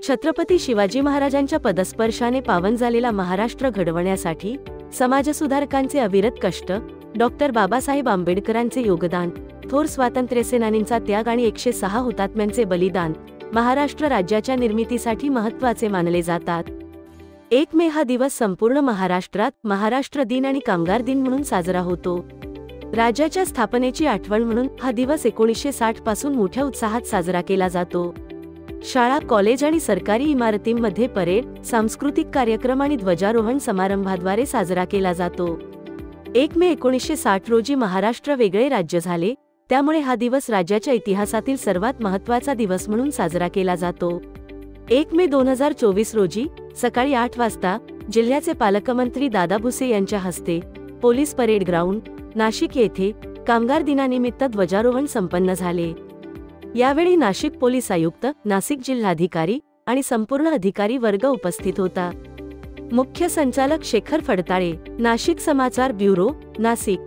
छत्रपती शिवाजी महाराजांच्या पदस्पर्शाने पावन झालेला महाराष्ट्र घडवण्यासाठी समाजसुधारकांचे अविरत कष्ट, डॉक्टर बाबासाहेब आंबेडकरांचे योगदान, थोर स्वातंत्र्यसेनानींचा त्याग आणि 106 हुतात्म्यांचे बलिदान महाराष्ट्र राज्याच्या निर्मितीसाठी महत्त्वाचे मानले जातात. 1 मे हा दिवस संपूर्ण महाराष्ट्रात महाराष्ट्र दिन आणि कामगार दिन म्हणून साजरा होतो. राज्याच्या स्थापनेची आठवण म्हणून हा दिवस 1960 पासून मोठ्या उत्साहात साजरा केला जातो. शाळा, कॉलेज आणि सरकारी इमारतींमध्ये परेड, सांस्कृतिक कार्यक्रम आणि ध्वजारोहण समारंभाद्वारे साजरा केला जातो. 1 मे 1960 रोजी महाराष्ट्र वेगळे राज्य झाले, त्यामुळे हा दिवस राज्याच्या इतिहासातील सर्वात महत्त्वाचा दिवस म्हणून साजरा केला जातो. 1 मे 2024 रोजी सकाळी 8 वाजता जिल्ह्याचे पालकमंत्री दादा भुसे यांच्या हस्ते पोलीस परेड ग्राउंड, नाशिक येथे कामगार दिनानिमित्त ध्वजारोहण संपन्न झाले. यावेळी नाशिक पोलीस आयुक्त, नाशिक जिल्हाधिकारी आणि संपूर्ण अधिकारी वर्ग उपस्थित होता. मुख्य संचालक शेखर फडताळे, नाशिक समाचार ब्युरो, नाशिक.